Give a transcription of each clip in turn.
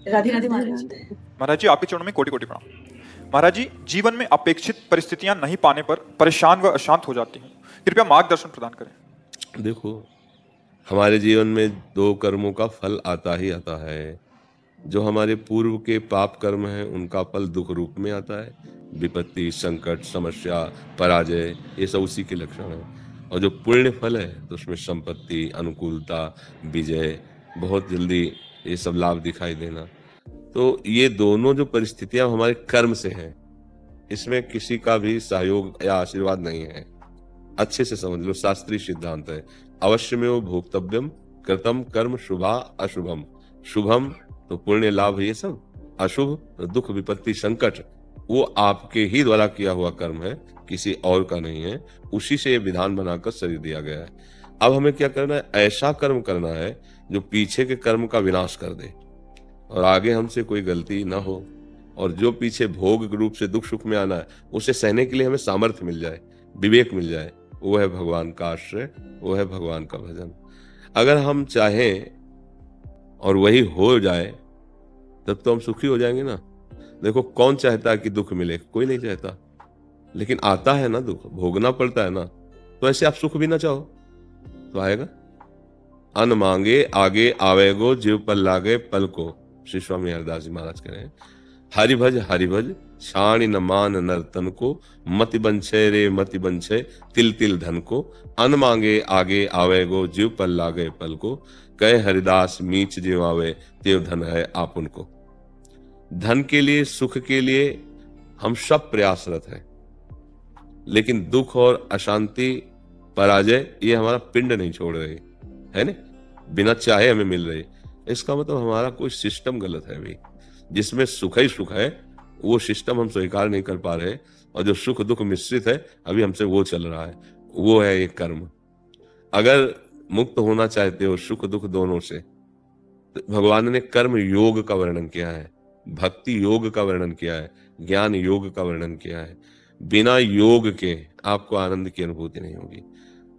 राधे राधे महाराज। महाराज जी आपके चरणों में कोटि कोटि प्रणाम। महाराज जी, जीवन में अपेक्षित परिस्थितियां नहीं पाने पर परेशान व अशांत हो जाती हूँ, कृपया मार्गदर्शन प्रदान करें। देखो, हमारे जीवन में दो कर्मों का फल आता ही आता है। जो हमारे पूर्व के पाप कर्म हैं उनका फल दुख रूप में आता है। विपत्ति, संकट, समस्या, पराजय, ये सब उसी के लक्षण हैं। और जो पुण्य फल है तो उसमें संपत्ति, अनुकूलता, विजय, बहुत जल्दी ये सब लाभ दिखाई देना। तो ये दोनों जो परिस्थितियां हमारे कर्म से हैं, इसमें किसी का भी सहयोग या आशीर्वाद नहीं है। अच्छे से समझ लो, शास्त्रीय सिद्धांत है। अवश्यमेव भोक्तव्यम कृतम कर्म शुभा अशुभम। शुभम तो पुण्य लाभ, ये सब। अशुभ तो दुख, विपत्ति, संकट, वो आपके ही द्वारा किया हुआ कर्म है, किसी और का नहीं है। उसी से ये विधान बनाकर शरीर दिया गया है। अब हमें क्या करना है? ऐसा कर्म करना है जो पीछे के कर्म का विनाश कर दे और आगे हमसे कोई गलती ना हो। और जो पीछे भोग रूप से दुख सुख में आना है, उसे सहने के लिए हमें सामर्थ्य मिल जाए, विवेक मिल जाए। वो है भगवान का आश्रय, वो है भगवान का भजन। अगर हम चाहें और वही हो जाए तब तो हम सुखी हो जाएंगे ना। देखो, कौन चाहता है कि दुख मिले? कोई नहीं चाहता, लेकिन आता है ना दुख, भोगना पड़ता है ना। तो ऐसे आप सुख भी ना चाहो तो आएगा। अन मांगे आगे आवेगो, जीव पल लागे पल को। श्री स्वामी हरदास जी महाराज कह रहे हैं, हरि भज छाणी न मान नर्तन को। मति बंछे रे मति बंछे तिल तिल धन को। अन मांगे आगे आवेगो, जीव पल लागे पल को। कहे हरिदास मीच जीव आवे, देव धन है आपुन को। धन के लिए, सुख के लिए हम सब प्रयासरत हैं, लेकिन दुख और अशांति, पराजय, ये हमारा पिंड नहीं छोड़ रही है ना, बिना चाहे हमें मिल रही। इसका मतलब हमारा कोई सिस्टम गलत है अभी। जिसमें सुख ही सुख है, वो सिस्टम हम स्वीकार नहीं कर पा रहे। और जो सुख दुख मिश्रित है, अभी हमसे वो चल रहा है, वो है ये कर्म। अगर मुक्त होना चाहते हो सुख दुख दोनों से, तो भगवान ने कर्म योग का वर्णन किया है, भक्ति योग का वर्णन किया है, ज्ञान योग का वर्णन किया है। बिना योग के आपको आनंद की अनुभूति नहीं होगी।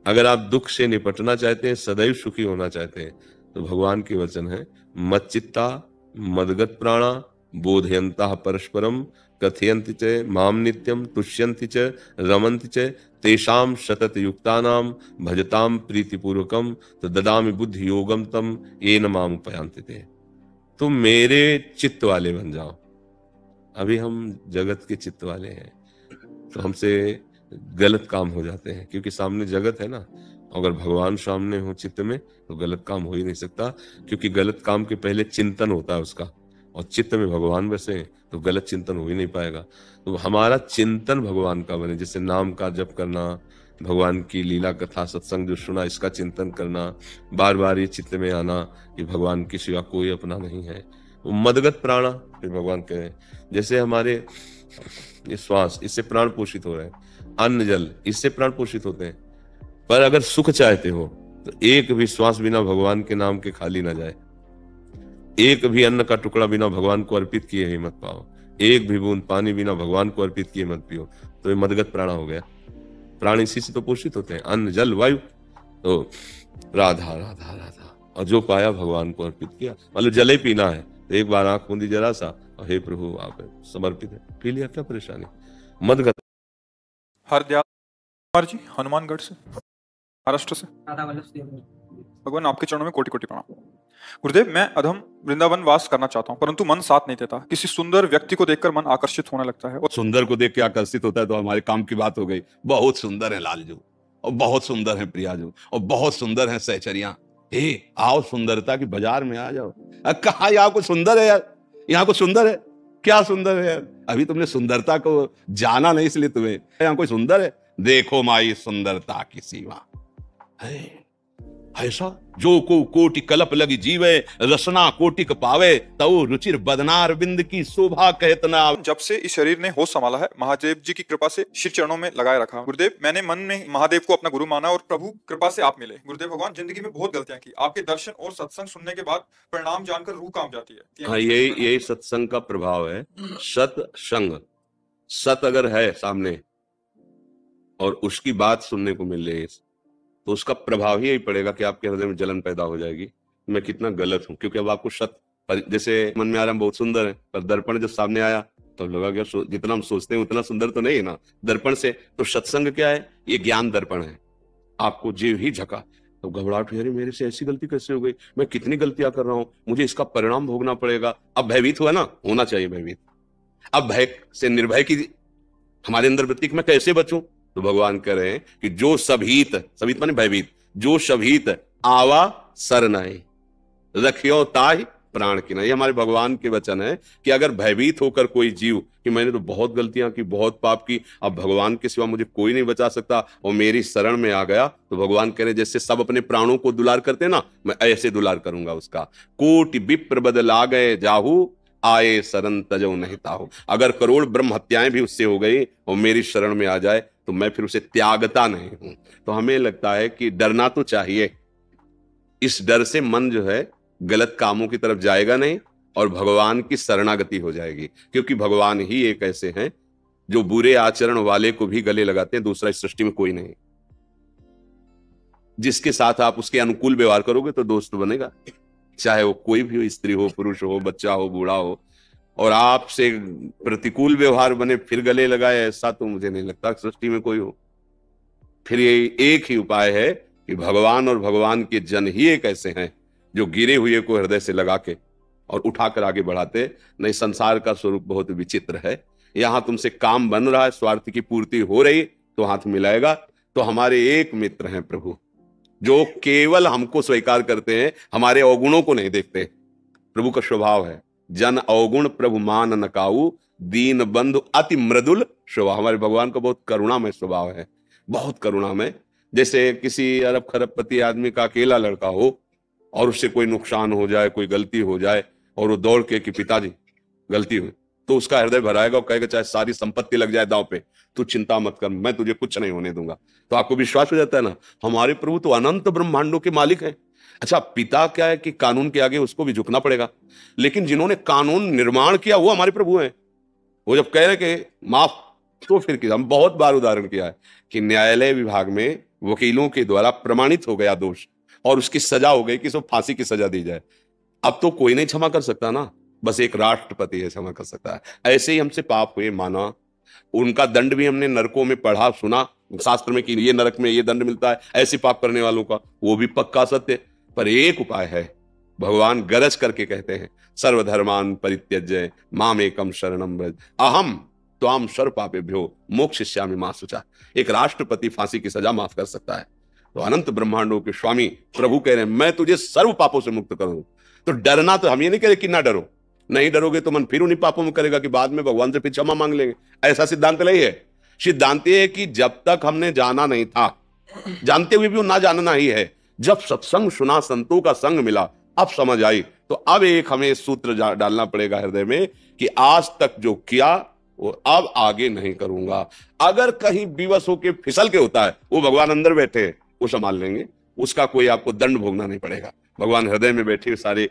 अगर आप दुख से निपटना चाहते हैं, सदैव सुखी होना चाहते हैं, तो भगवान के वचन है, मच्चित्ता मदगत प्राणा बोधयंता परस्परम कथयन्ति च माम नित्यम तुष्यन्ति च रमन्ति च तेषाम सतत युक्तानाम भजताम प्रीतिपूर्वकम तो ददामि बुद्धि योगम तम येन माम उपयांति ते। तुम मेरे चित्त वाले बन जाओ। अभी हम जगत के चित्त वाले हैं, तो हमसे गलत काम हो जाते हैं, क्योंकि सामने जगत है ना। अगर भगवान सामने हो चित्त में, तो गलत काम हो ही नहीं सकता, क्योंकि गलत काम के पहले चिंतन होता है उसका। और चित्त में भगवान बसे तो गलत चिंतन हो ही नहीं पाएगा। तो हमारा चिंतन भगवान का बने, जैसे नाम का जप करना, भगवान की लीला कथा सत्संग जो सुना, इसका चिंतन करना, बार बार ये चित्त में आना कि भगवान के सिवा कोई अपना नहीं है। वो मदगत प्राणा, फिर भगवान कहे, जैसे हमारे ये श्वास, इससे प्राण पोषित हो रहे हैं, अन्न जल, इससे प्राण पोषित होते हैं। पर अगर सुख चाहते हो तो एक भी श्वास बिना भगवान के नाम के खाली ना जाए। एक भी अन्न का टुकड़ा बिना भगवान को अर्पित किए ही मत पाओ। एक भी बूंद पानी बिना भगवान को अर्पित किए मत पियो। तो ये मदगत प्राणा हो गया। प्राण इसी से तो पोषित होते हैं, अन्न जल वायु। तो राधा राधा राधा, और जो पाया भगवान को अर्पित किया। मतलब जल ही पीना है तो एक बार आंख मूंदी जरा सा, और हे प्रभु आप समर्पित है, पी लिया, क्या परेशानी। मदगत। हरदयाल जी, हनुमानगढ़ से, महाराष्ट्र से। भगवान आपके चरणों में कोटि कोटि प्रणाम। गुरुदेव, मैं अधम वृंदावन वास करना चाहता हूँ, परंतु मन साथ नहीं देता। किसी सुंदर व्यक्ति को देखकर मन आकर्षित होने लगता है। और सुंदर को देख के आकर्षित होता है तो हमारे काम की बात हो गई। बहुत सुंदर है लालजू, और बहुत सुंदर है प्रियाजू, और बहुत सुंदर है सहचरिया। हे आओ, सुंदरता की बाजार में आ जाओ। कहा यहाँ को सुंदर है यार, यहाँ को सुंदर है, क्या सुंदर है यार? अभी तुमने सुंदरता को जाना नहीं, इसलिए तुम्हें यहाँ कोई सुंदर है। देखो माई सुंदरता की सीमा है ऐसा, जो को कोटि कलप लगी जीवे, रसना कोटिक पावे, तो रुचिर बदनार बिंद की शोभा कहत ना। जब से इस शरीर ने होश संभाला है, महादेव जी की कृपा से शिव चरणों में लगाए रखा। गुरुदेव, मैंने मन में महादेव को अपना गुरु माना और प्रभु कृपा से आप मिले। गुरुदेव भगवान, जिंदगी में बहुत गलतियां की, आपके दर्शन और सत्संग सुनने के बाद परिणाम जानकर रूह काम जाती है। हाँ, यही सत्संग का प्रभाव है। सत्संग, सत अगर है सामने और उसकी बात सुनने को मिल रही है, तो उसका प्रभाव ही यही पड़ेगा कि आपके हृदय में जलन पैदा हो जाएगी, मैं कितना गलत हूं, क्योंकि अब आपको सत पर जैसे मन में आ रहा है बहुत सुंदर है, पर दर्पण जब सामने आया तो लगा कि जितना हम सोचते हैं उतना सुंदर तो नहीं है ना दर्पण से। तो सत्संग क्या है? ये ज्ञान दर्पण है। आपको जीव ही झका तो घबराहट, अरे मेरे से ऐसी गलती कैसे हो गई, मैं कितनी गलतियां कर रहा हूं, मुझे इसका परिणाम भोगना पड़ेगा। अब भयभीत हुआ ना, होना चाहिए भयभीत। अब भय से निर्भय की हमारे अंदर वृत्ति, मैं कैसे बचूं? तो भगवान कह रहे हैं कि जो सभीत, सभीत माने भयभीत, जो सभीत आवा सरनाई रखियो ताहि प्राण की नहीं। हमारे भगवान के वचन है कि अगर भयभीत होकर कोई जीव कि मैंने तो बहुत गलतियां की, बहुत पाप की, अब भगवान के सिवा मुझे कोई नहीं बचा सकता, और मेरी शरण में आ गया, तो भगवान कह रहे जैसे सब अपने प्राणों को दुलार करते ना, मैं ऐसे दुलार करूंगा उसका। कोटि विप्र बदल आ गए जाहू, आए शरण तजो नहीं ताहू। अगर करोड़ ब्रह्म हत्याएं भी उससे हो गई और मेरी शरण में आ जाए तो मैं फिर उसे त्यागता नहीं हूं। तो हमें लगता है कि डरना तो चाहिए, इस डर से मन जो है गलत कामों की तरफ जाएगा नहीं और भगवान की शरणागति हो जाएगी, क्योंकि भगवान ही एक ऐसे हैं जो बुरे आचरण वाले को भी गले लगाते हैं, दूसरा इस सृष्टि में कोई नहीं। जिसके साथ आप उसके अनुकूल व्यवहार करोगे तो दोस्त बनेगा, चाहे वो कोई भी हो, स्त्री हो, पुरुष हो, बच्चा हो, बूढ़ा हो। और आपसे प्रतिकूल व्यवहार बने फिर गले लगाए, ऐसा तो मुझे नहीं लगता सृष्टि में कोई हो। फिर ये एक ही उपाय है कि भगवान और भगवान के जन ही एक ऐसे हैं जो गिरे हुए को हृदय से लगा के और उठाकर आगे बढ़ाते। नहीं, संसार का स्वरूप बहुत विचित्र है। यहां तुमसे काम बन रहा है, स्वार्थ की पूर्ति हो रही तो हाथ मिलाएगा। तो हमारे एक मित्र हैं प्रभु, जो केवल हमको स्वीकार करते हैं, हमारे अवगुणों को नहीं देखते। प्रभु का स्वभाव है जन अवगुण प्रभु मान नकाऊ, दीन बंधु अति मृदुल स्वभाव। हमारे भगवान का बहुत करुणामय स्वभाव है, बहुत करुणामय। जैसे किसी अरब खरबपति आदमी का अकेला लड़का हो और उससे कोई नुकसान हो जाए, कोई गलती हो जाए, और वो दौड़ के कि पिताजी गलती हुई, तो उसका हृदय भराएगा और कहेगा चाहे सारी संपत्ति लग जाए दांव पे, तू चिंता मत कर, मैं तुझे कुछ नहीं होने दूंगा। तो आपको विश्वास हो जाता है ना, हमारे प्रभु तो अनंत ब्रह्मांडों के मालिक हैं। अच्छा, पिता क्या है कि कानून के आगे उसको भी झुकना पड़ेगा, लेकिन जिन्होंने कानून निर्माण किया वो हमारे प्रभु हैं। वो जब कह रहे कि माफ, तो फिर किया। हम बहुत बार उदाहरण किया है कि न्यायालय विभाग में वकीलों के द्वारा प्रमाणित हो गया दोष और उसकी सजा हो गई कि सब फांसी की सजा दी जाए। अब तो कोई नहीं क्षमा कर सकता ना, बस एक राष्ट्रपति है क्षमा कर सकता है। ऐसे ही हमसे पाप हुए, माना, उनका दंड भी हमने नरकों में पढ़ा सुना शास्त्र में कि ये नरक में ये दंड मिलता है ऐसे पाप करने वालों का, वो भी पक्का सत्य। पर एक उपाय है, भगवान गरज करके कहते हैं सर्वधर्मान परित्यज्य मामेकम शरणम व्रज अहम त्वाम सर्व पापेभ्यो मोक्षयिष्यामि मा शुचा। एक राष्ट्रपति फांसी की सजा माफ कर सकता है, तो अनंत ब्रह्मांडों के स्वामी प्रभु कह रहे हैं मैं तुझे सर्व पापों से मुक्त करूं। तो डरना, तो हम ये नहीं कह रहे कि ना डरो, नहीं डरोगे तो मन फिर उन्हीं पापों में करेगा कि बाद में भगवान से फिर क्षमा मांग लेंगे। ऐसा सिद्धांत नहीं है। सिद्धांत ये है कि जब तक हमने जाना नहीं था, जानते हुए भी वो ना जानना ही है। जब सत्संग सुना, संतों का संग मिला, अब समझ आई, तो अब एक हमें सूत्र डालना पड़ेगा हृदय में कि आज तक जो किया वो अब आगे नहीं करूंगा। अगर कहीं विवश होके फिसल के होता है, वो भगवान अंदर बैठे हैं, वो संभाल लेंगे, उसका कोई आपको दंड भोगना नहीं पड़ेगा। भगवान हृदय में बैठे सारे,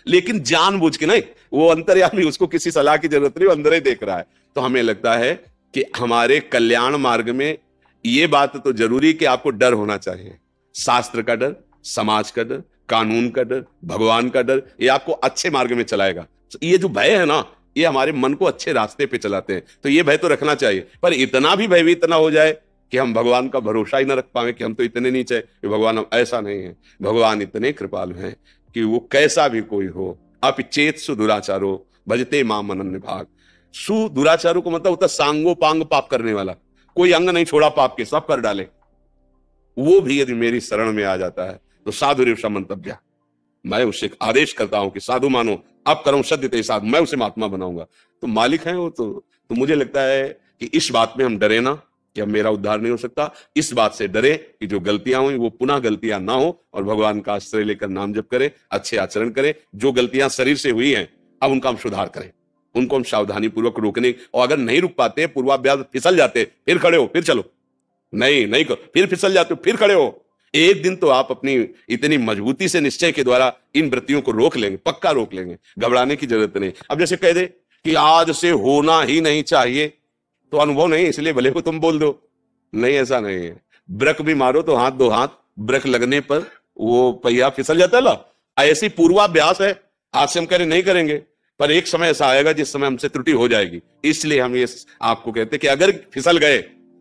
लेकिन जानबूझ के नहीं, वो अंतर्यामी, उसको किसी सलाह की जरूरत नहीं, वो अंदर ही देख रहा है। तो हमें लगता है कि हमारे कल्याण मार्ग में ये बात तो जरूरी कि आपको डर होना चाहिए, शास्त्र का डर, समाज का डर, कानून का डर, भगवान का डर, ये आपको अच्छे मार्ग में चलाएगा। ये जो भय है ना, ये हमारे मन को अच्छे रास्ते पे चलाते हैं, तो ये भय तो रखना चाहिए। पर इतना भी भयभीत ना हो जाए कि हम भगवान का भरोसा ही ना रख पाए कि हम तो इतने नीचे कि भगवान, ऐसा नहीं है। भगवान इतने कृपालु हैं कि वो कैसा भी कोई हो, अपिचेत सुदुराचारो भजते माम अनन्य भाग। सुदुराचारो को मतलब होता सांगो पांग पाप करने वाला, कोई अंग नहीं छोड़ा पाप के, सब कर डाले। वो भी यदि मेरी शरण में आ जाता है तो साधु रेवसा मंतव्य, मैं उससे आदेश करता हूं कि साधु मानो, अब करो सत्य ते साधु, मैं उसे महात्मा बनाऊंगा। तो मालिक है वो। तो मुझे लगता है कि इस बात में हम डरे ना कि अब मेरा उद्धार नहीं हो सकता, इस बात से डरे कि जो गलतियां हुई वो पुनः गलतियां ना हो, और भगवान का आश्रय लेकर नाम जप करे, अच्छे आचरण करे। जो गलतियां शरीर से हुई हैं अब उनका हम सुधार करें, उनको हम सावधानी पूर्वक रोकने, और अगर नहीं रुक पाते, पूर्वाभ्यास फिसल जाते, फिर खड़े हो, फिर चलो, नहीं करो, फिर फिसल जाते हो, फिर खड़े हो। एक दिन तो आप अपनी इतनी मजबूती से निश्चय के द्वारा इन वृत्तियों को रोक लेंगे, पक्का रोक लेंगे, घबराने की जरूरत नहीं। अब जैसे कह दे कि आज से होना ही नहीं चाहिए, तो अनुभव नहीं, इसलिए भले को तुम बोल दो, नहीं, ऐसा नहीं है। ब्रेक भी मारो तो हाथ दो हाथ, ब्रेक लगने पर वो पहिया फिसल जाता है ना, ऐसी पूर्वाभ्यास है। आज से हम करें नहीं करेंगे, पर एक समय ऐसा आएगा जिस समय हमसे त्रुटि हो जाएगी। इसलिए हम ये आपको कहते हैं कि अगर फिसल गए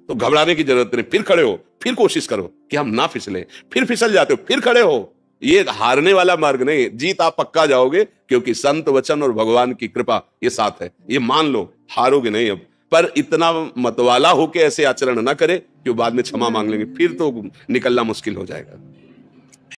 तो घबराने की जरूरत नहीं, फिर खड़े हो, फिर कोशिश करो कि हम ना फिसले, फिर फिसल जाते हो फिर खड़े हो। ये हारने वाला मार्ग नहीं, जीत आप पक्का जाओगे, क्योंकि संत वचन और भगवान की कृपा ये साथ है, ये मान लो, हारोगे नहीं अब। पर इतना मतवाला होके ऐसे आचरण ना करे कि बाद में क्षमा मांग लेंगे, फिर तो निकलना मुश्किल हो जाएगा।